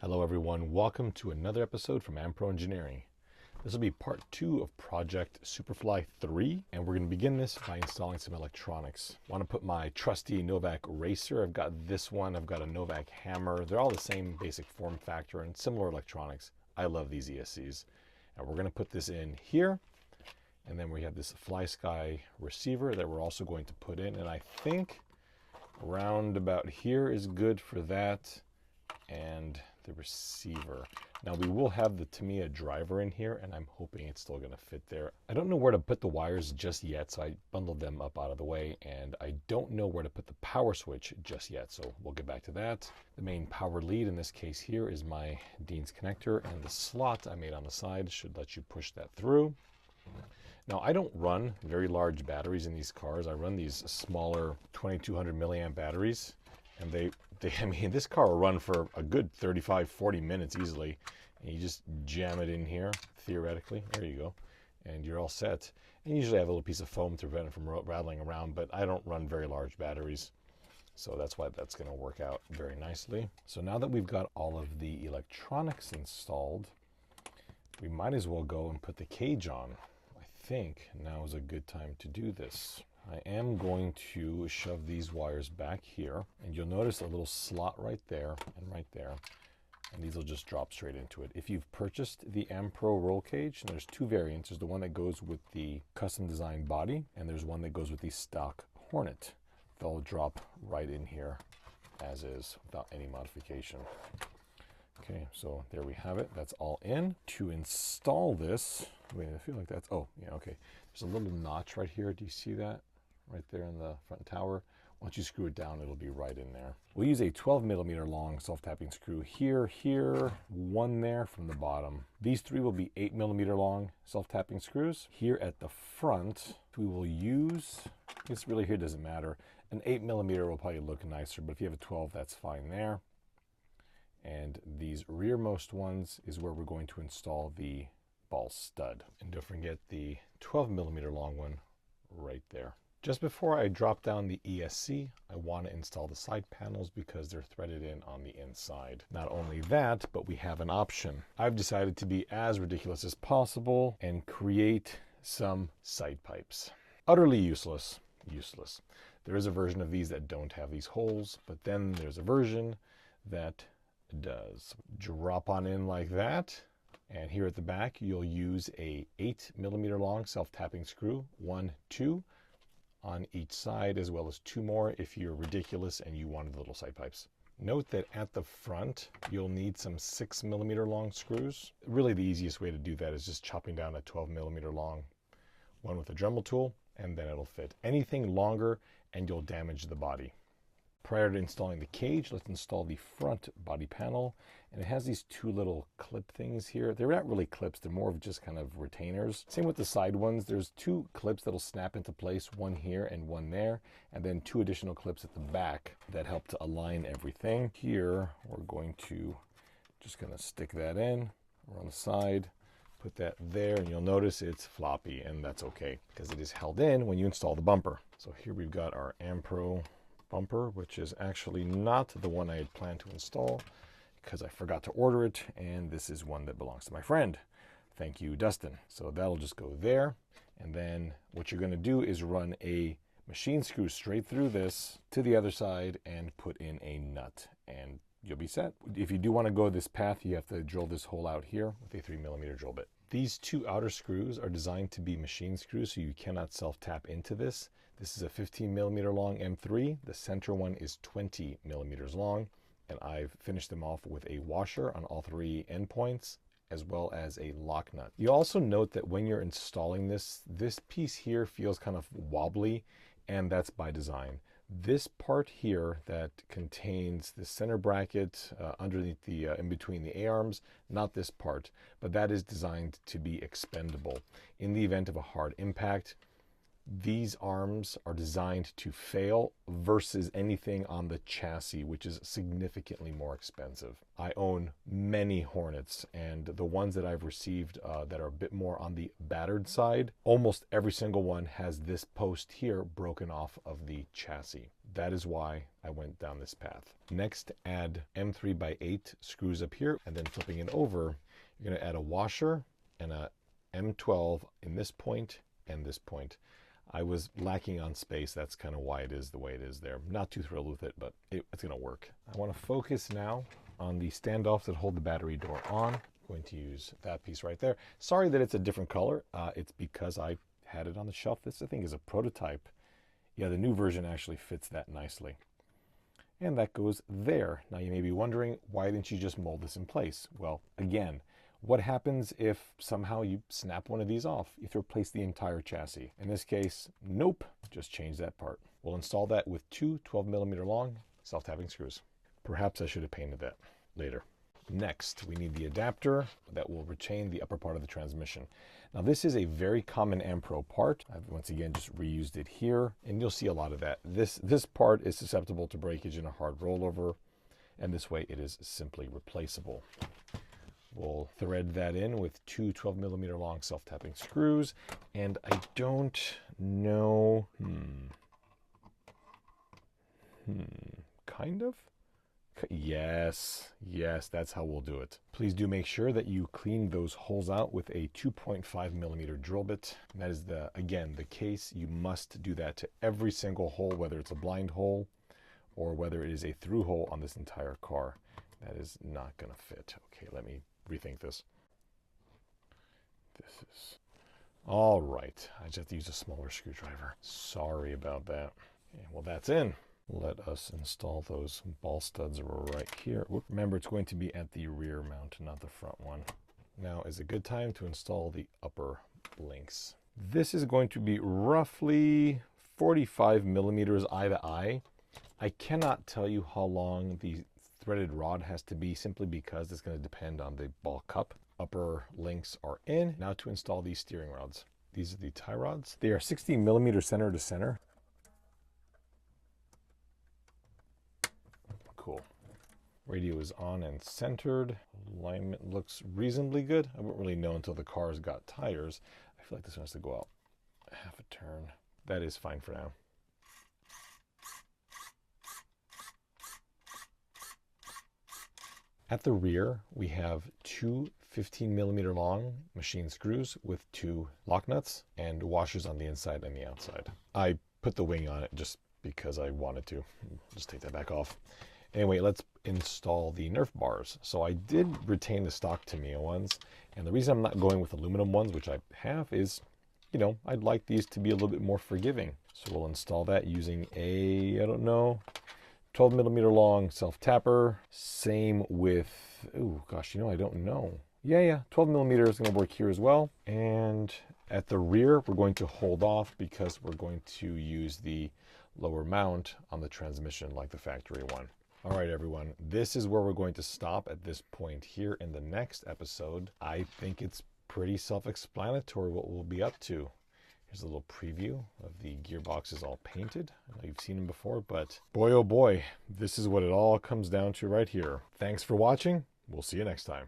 Hello everyone, welcome to another episode from Ampro Engineering. This will be part 2 of Project SuperFly 3, and we're going to begin this by installing some electronics. I want to put my trusty Novak racer. I've got this one, I've got a Novak hammer. They're all the same basic form factor and similar electronics. I love these ESCs. And we're going to put this in here, and then we have this FlySky receiver that we're also going to put in, and I think around about here is good for that and the receiver. Now we will have the Tamiya driver in here, and I'm hoping it's still going to fit there. I don't know where to put the wires just yet, so I bundled them up out of the way, and I don't know where to put the power switch just yet, so we'll get back to that. The main power lead in this case here is my Dean's connector, and the slot I made on the side should let you push that through. Now I don't run very large batteries in these cars. I run these smaller 2200 milliamp batteries, and I mean, this car will run for a good 35-40 minutes easily. And you just jam it in here, theoretically. There you go. And you're all set. And usually I have a little piece of foam to prevent it from rattling around, but I don't run very large batteries. So that's why that's going to work out very nicely. So now that we've got all of the electronics installed, we might as well go and put the cage on. I think now is a good time to do this. I am going to shove these wires back here, and you'll notice a little slot right there and right there, and these will just drop straight into it. If you've purchased the Ampro roll cage, and there's two variants. There's the one that goes with the custom designed body, and there's one that goes with the stock Hornet. They'll drop right in here as is without any modification. Okay, so there we have it. That's all in. To install this, wait, I feel like that's, oh, yeah, okay. There's a little notch right here. Do you see that? Right there in the front tower. Once you screw it down, it'll be right in there. We'll use a 12 millimeter long self-tapping screw here, one there from the bottom. These three will be 8 millimeter long self-tapping screws. Here at the front, we will use, this really here doesn't matter. An 8 millimeter will probably look nicer, but if you have a 12, that's fine there. And these rearmost ones is where we're going to install the ball stud. And don't forget the 12 millimeter long one right there. Just before I drop down the ESC, I want to install the side panels because they're threaded in on the inside. Not only that, but we have an option. I've decided to be as ridiculous as possible and create some side pipes. Utterly useless. Useless. There is a version of these that don't have these holes, but then there's a version that does. Drop on in like that. And here at the back, you'll use a 8 millimeter long self-tapping screw, 1, 2 on each side, as well as 2 more if you're ridiculous and you wanted the little side pipes. Note that at the front, you'll need some 6 millimeter long screws. Really the easiest way to do that is just chopping down a 12 millimeter long one with a Dremel tool, and then it'll fit. Anything longer and you'll damage the body. Prior to installing the cage, let's install the front body panel. And it has these two little clip things here. They're not really clips, they're more of just kind of retainers. Same with the side ones. There's 2 clips that'll snap into place, one here and one there, and then 2 additional clips at the back that help to align everything. Here, we're going to just gonna stick that in. We're on the side, put that there, and you'll notice it's floppy, and that's okay, because it is held in when you install the bumper. So here we've got our Ampro bumper, which is actually not the one I had planned to install because I forgot to order it, and this is one that belongs to my friend. Thank you, Dustin. So that'll just go there, and then what you're going to do is run a machine screw straight through this to the other side and put in a nut, and you'll be set. If you do want to go this path, you have to drill this hole out here with a 3 millimeter drill bit. These 2 outer screws are designed to be machine screws, so you cannot self-tap into this. This is a 15 millimeter long M3. The center one is 20 millimeters long, and I've finished them off with a washer on all 3 endpoints, as well as a lock nut. You also note that when you're installing this piece here feels kind of wobbly, and that's by design. This part here that contains the center bracket underneath the in between the A-arms, not this part, but that is designed to be expendable. In the event of a hard impact, these arms are designed to fail versus anything on the chassis, which is significantly more expensive. I own many Hornets, and the ones that I've received that are a bit more on the battered side, almost every single one has this post here broken off of the chassis. That is why I went down this path. Next, add M3x8 screws up here, and then flipping it over, you're going to add a washer and a M12 in this point and this point. I was lacking on space. That's kind of why it is the way it is there. Not too thrilled with it, but it's going to work. I want to focus now on the standoffs that hold the battery door on. I'm going to use that piece right there. Sorry that it's a different color. It's because I had it on the shelf. This, I think, is a prototype. Yeah, the new version actually fits that nicely. And that goes there. Now you may be wondering, why didn't you just mold this in place? Well, again, what happens if somehow you snap one of these off? You have to replace the entire chassis. In this case, nope, just change that part. We'll install that with two 12mm long self-tapping screws. Perhaps I should have painted that later. Next, we need the adapter that will retain the upper part of the transmission. Now this is a very common AmPro part. I've once again just reused it here, and you'll see a lot of that. This part is susceptible to breakage in a hard rollover, and this way it is simply replaceable. We'll thread that in with two 12mm long self-tapping screws, and I don't know, kind of? Yes, that's how we'll do it. Please do make sure that you clean those holes out with a 2.5mm drill bit. And that is, again, the case. You must do that to every single hole, whether it's a blind hole or whether it is a through hole on this entire car. That is not going to fit. Okay, let me rethink this. This is all right. I just have to use a smaller screwdriver. Sorry about that. Okay, well, that's in. Let us install those ball studs right here. Remember, it's going to be at the rear mount, not the front one. Now is a good time to install the upper links. This is going to be roughly 45mm eye to eye. I cannot tell you how long the threaded rod has to be, simply because it's going to depend on the ball cup. Upper links are in. Now to install these steering rods. These are the tie rods. They are 60mm center to center. Cool. Radio is on and centered. Alignment looks reasonably good. I won't really know until the car's got tires. I feel like this one has to go out half a turn. That is fine for now. At the rear, we have two 15mm long machine screws with two lock nuts and washers on the inside and the outside. I put the wing on it just because I wanted to. Just take that back off. Anyway, let's install the Nerf bars. So I did retain the stock Tamiya ones, and the reason I'm not going with aluminum ones, which I have, is, you know, I'd like these to be a little bit more forgiving. So we'll install that using a, I don't know, 12mm long self-tapper. Same with, oh gosh, you know, I don't know. Yeah, 12mm is going to work here as well. And at the rear, we're going to hold off because we're going to use the lower mount on the transmission like the factory one. All right, everyone, this is where we're going to stop at this point here. In the next episode, I think it's pretty self-explanatory what we'll be up to. Here's a little preview of the gearboxes all painted. I know you've seen them before, but boy, oh boy, this is what it all comes down to right here. Thanks for watching. We'll see you next time.